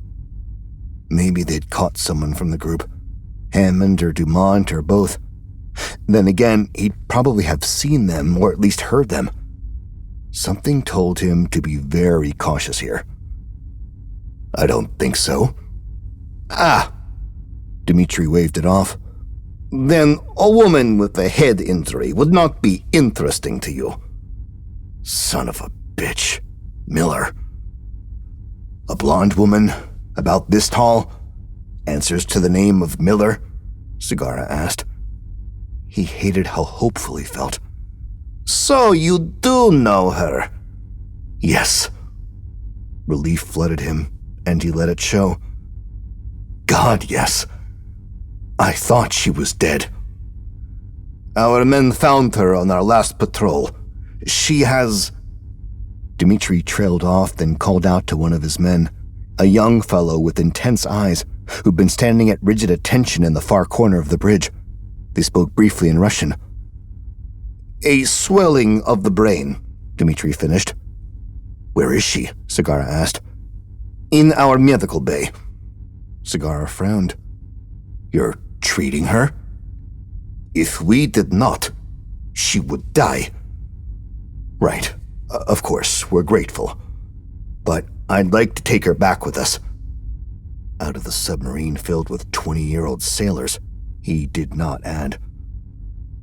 Maybe they'd caught someone from the group. Hammond or Dumont or both. Then again, he'd probably have seen them or at least heard them. Something told him to be very cautious here. I don't think so. Ah! Dmitri waved it off. Then a woman with a head injury would not be interesting to you. Son of a bitch. Miller. A blonde woman, about this tall, answers to the name of Miller? Segarra asked. He hated how hopeful he felt. So you do know her? Yes. Relief flooded him, and he let it show. God, yes. I thought she was dead. Our men found her on our last patrol. She has... Dmitri trailed off, then called out to one of his men, a young fellow with intense eyes, who'd been standing at rigid attention in the far corner of the bridge. They spoke briefly in Russian. A swelling of the brain, Dmitri finished. Where is she? Segarra asked. In our medical bay. Segarra frowned. You're treating her? If we did not, she would die. Right. Of course, we're grateful. But I'd like to take her back with us. Out of the submarine filled with 20-year-old sailors, he did not add.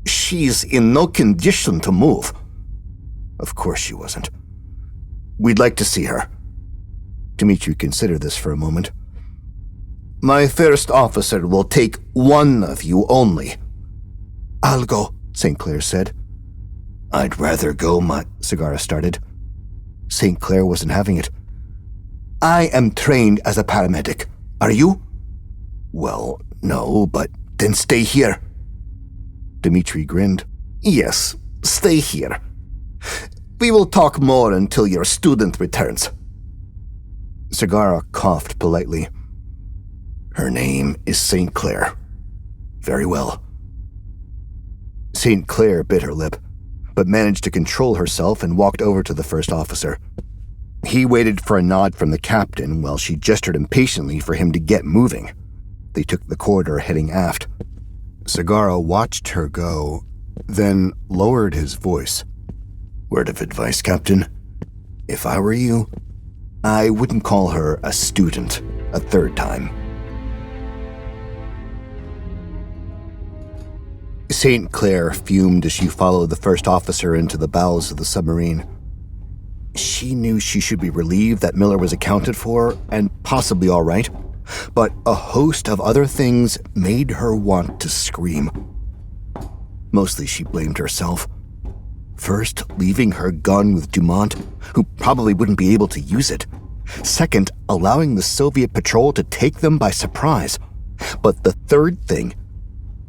She's in no condition to move. Of course she wasn't. We'd like to see her. Dmitri considered this for a moment. My first officer will take one of you only. I'll go, St. Clair said. I'd rather go, Segarra started. St. Clair wasn't having it. I am trained as a paramedic. Are you? Well, no, but then stay here. Dmitri grinned. Yes, stay here. We will talk more until your student returns. Segarra coughed politely. Her name is St. Clair. Very well. St. Clair bit her lip, but managed to control herself and walked over to the first officer. He waited for a nod from the captain while she gestured impatiently for him to get moving. They took the corridor heading aft. Segarra watched her go, then lowered his voice. Word of advice, Captain. If I were you, I wouldn't call her a student a third time. St. Clair fumed as she followed the first officer into the bowels of the submarine. She knew she should be relieved that Miller was accounted for and possibly all right, but a host of other things made her want to scream. Mostly she blamed herself. First, leaving her gun with Dumont, who probably wouldn't be able to use it. Second, allowing the Soviet patrol to take them by surprise. But the third thing,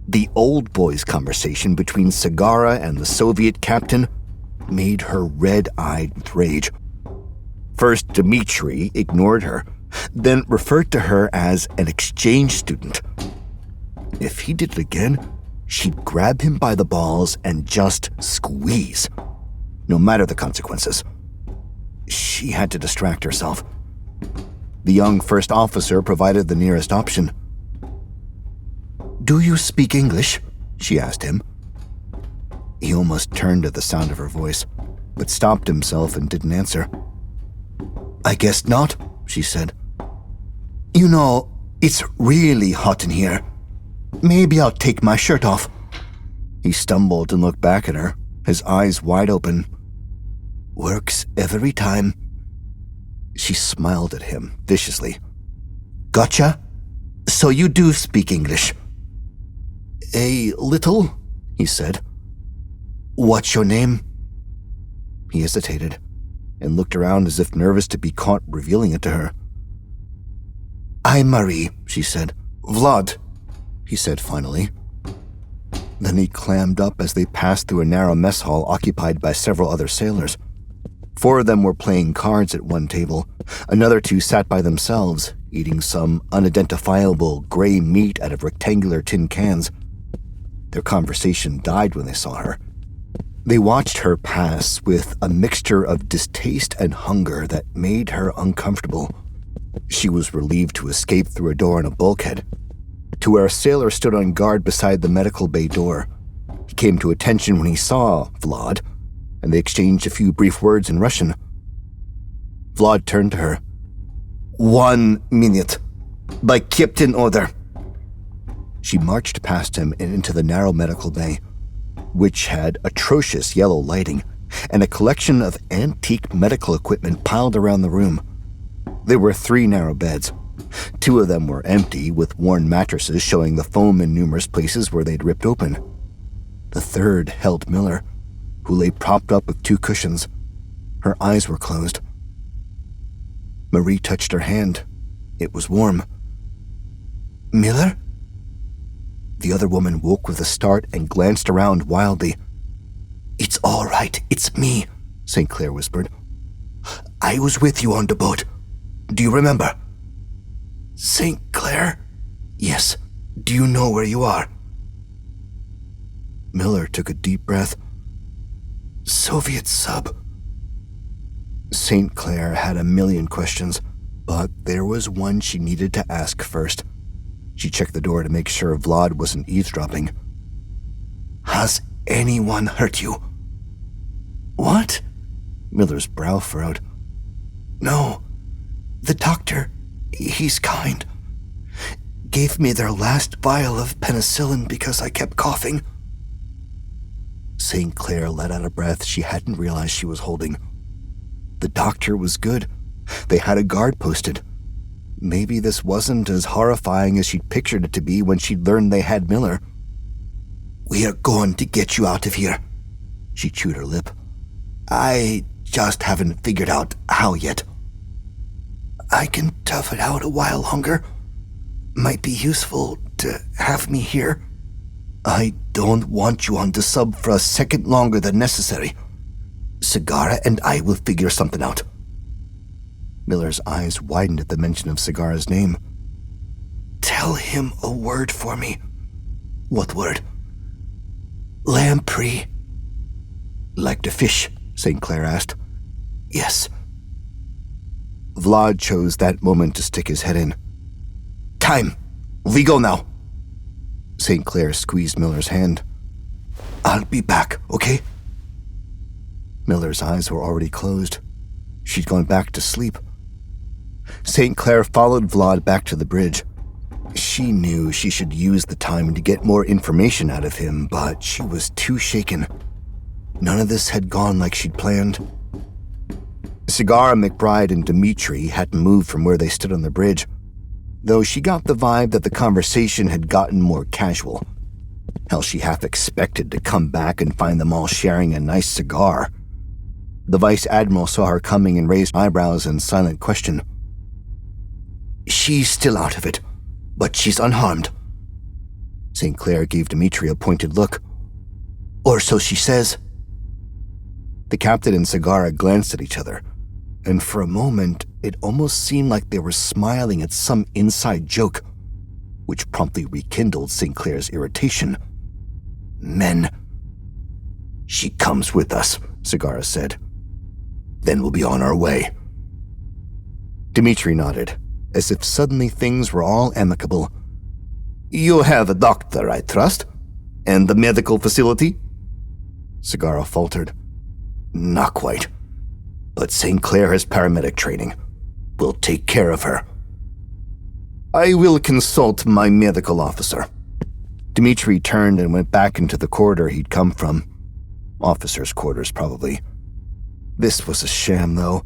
the old boys' conversation between Segarra and the Soviet captain, made her red-eyed with rage. First, Dmitri ignored her, then referred to her as an exchange student. If he did it again, she'd grab him by the balls and just squeeze, no matter the consequences. She had to distract herself. The young first officer provided the nearest option. Do you speak English? She asked him. He almost turned at the sound of her voice, but stopped himself and didn't answer. I guess not, she said. You know, it's really hot in here. Maybe I'll take my shirt off. He stumbled and looked back at her, his eyes wide open. Works every time. She smiled at him viciously. Gotcha. So you do speak English? A little, he said. What's your name? He hesitated and looked around as if nervous to be caught revealing it to her. I'm Marie, she said. Vlad, he said finally. Then he clammed up as they passed through a narrow mess hall occupied by several other sailors. 4 of them were playing cards at one table. Another 2 sat by themselves, eating some unidentifiable gray meat out of rectangular tin cans. Their conversation died when they saw her. They watched her pass with a mixture of distaste and hunger that made her uncomfortable. She was relieved to escape through a door in a bulkhead, to where a sailor stood on guard beside the medical bay door. He came to attention when he saw Vlad, and they exchanged a few brief words in Russian. Vlad turned to her. 1 minute. By captain order. She marched past him and into the narrow medical bay, which had atrocious yellow lighting and a collection of antique medical equipment piled around the room. There were 3 narrow beds. 2 of them were empty, with worn mattresses showing the foam in numerous places where they'd ripped open. The 3rd held Miller, who lay propped up with 2 cushions. Her eyes were closed. Marie touched her hand. It was warm. "Miller?" The other woman woke with a start and glanced around wildly. "It's all right, it's me," St. Clair whispered. "I was with you on the boat. Do you remember?" "St. Clair?" "Yes. Do you know where you are?" Miller took a deep breath. "Soviet sub." St. Clair had a million questions, but there was one she needed to ask first. She checked the door to make sure Vlad wasn't eavesdropping. "Has anyone hurt you?" "What?" Miller's brow furrowed. "No. The doctor, he's kind, gave me their last vial of penicillin because I kept coughing." St. Clair let out a breath she hadn't realized she was holding. The doctor was good. They had a guard posted. Maybe this wasn't as horrifying as she'd pictured it to be when she'd learned they had Miller. "We are going to get you out of here." She chewed her lip. "I just haven't figured out how yet." "I can tough it out a while longer. Might be useful to have me here." "I don't want you on the sub for a second longer than necessary. Sagara and I will figure something out." Miller's eyes widened at the mention of Sagara's name. "Tell him a word for me." "What word?" "Lamprey." "Like the fish?" St. Clair asked. "Yes." Vlad chose that moment to stick his head in. "Time! We go now." St. Clair squeezed Miller's hand. "I'll be back, okay?" Miller's eyes were already closed. She'd gone back to sleep. St. Clair followed Vlad back to the bridge. She knew she should use the time to get more information out of him, but she was too shaken. None of this had gone like she'd planned. Sagara, McBride, and Dimitri hadn't moved from where they stood on the bridge, though she got the vibe that the conversation had gotten more casual. Hell, she half expected to come back and find them all sharing a nice cigar. The Vice Admiral saw her coming and raised eyebrows in silent question. "She's still out of it, but she's unharmed." St. Clair gave Dimitri a pointed look. "Or so she says." The captain and Sagara glanced at each other, and for a moment it almost seemed like they were smiling at some inside joke, which promptly rekindled St. Clair's irritation. "Men." "She comes with us," Sagara said. "Then we'll be on our way." Dimitri nodded, as if suddenly things were all amicable. "You have a doctor, I trust? And the medical facility?" Sagara faltered. "Not quite. But St. Clair has paramedic training. We'll take care of her." "I will consult my medical officer." Dimitri turned and went back into the corridor he'd come from. Officers' quarters, probably. This was a sham, though.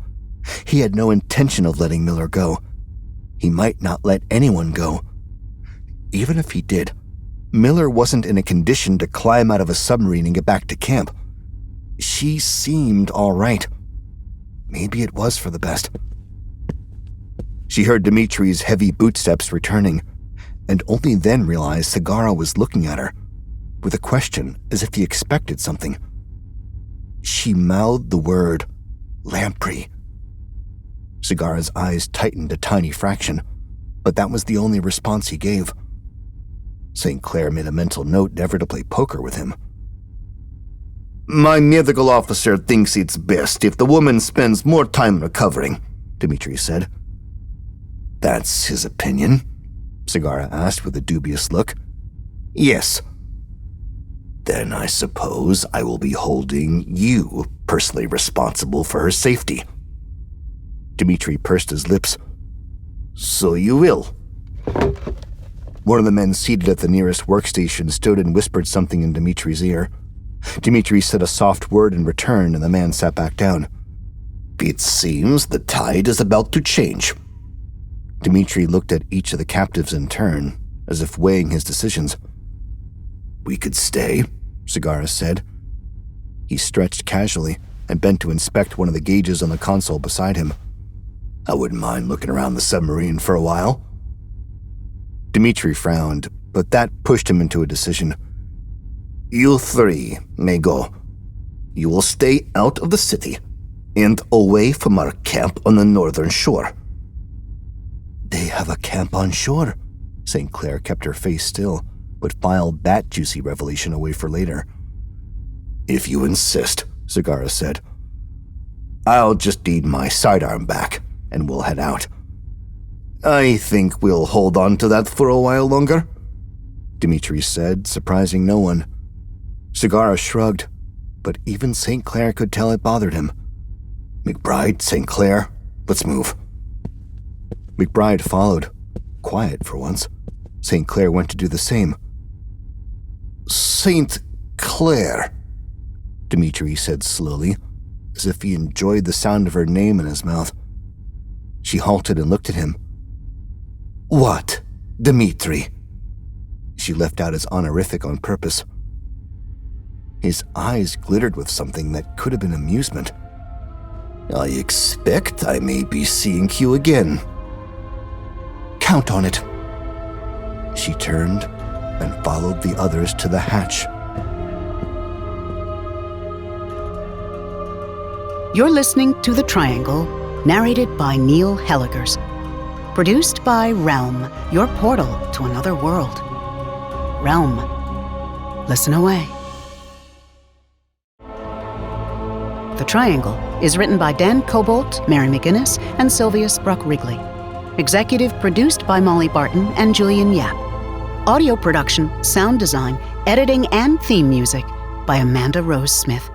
He had no intention of letting Miller go. He might not let anyone go. Even if he did, Miller wasn't in a condition to climb out of a submarine and get back to camp. She seemed all right. Maybe it was for the best. She heard Dimitri's heavy bootsteps returning, and only then realized Sagara was looking at her, with a question as if he expected something. She mouthed the word, "Lamprey." Sagara's eyes tightened a tiny fraction, but that was the only response he gave. St. Clair made a mental note never to play poker with him. "My medical officer thinks it's best if the woman spends more time recovering," Dimitri said. "That's his opinion?" Sagara asked with a dubious look. "Yes." "Then I suppose I will be holding you personally responsible for her safety." Dimitri pursed his lips. "So you will." One of the men seated at the nearest workstation stood and whispered something in Dimitri's ear. Dimitri said a soft word in return, and the man sat back down. It seems the tide is about to change. Dimitri looked at each of the captives in turn, as if weighing his decisions. We could stay, Segarra said. He stretched casually and bent to inspect one of the gauges on the console beside him. I wouldn't mind looking around the submarine for a while. Dimitri frowned, but that pushed him into a decision. You three may go. You will stay out of the city and away from our camp on the northern shore. They have a camp on shore. St. Clair kept her face still, but filed that juicy revelation away for later. If you insist, Segarra said. I'll just need my sidearm back, and we'll head out. I think we'll hold on to that for a while longer, Dimitri said, surprising no one. Segarra shrugged, but even St. Clair could tell it bothered him. McBride, St. Clair, let's move. McBride followed, quiet for once. St. Clair went to do the same. St. Clair, Dimitri said slowly, as if he enjoyed the sound of her name in his mouth. She halted and looked at him. What, Dimitri? She left out his honorific on purpose. His eyes glittered with something that could have been amusement. I expect I may be seeing you again. Count on it. She turned and followed the others to the hatch. You're listening to The Triangle, narrated by Neil Helligers. Produced by Realm, your portal to another world. Realm. Listen away. The Triangle is written by Dan Kobolt, Mary McGinnis, and Sylvia Spruck Wrigley. Executive produced by Molly Barton and Julian Yap. Audio production, sound design, editing, and theme music by Amanda Rose Smith.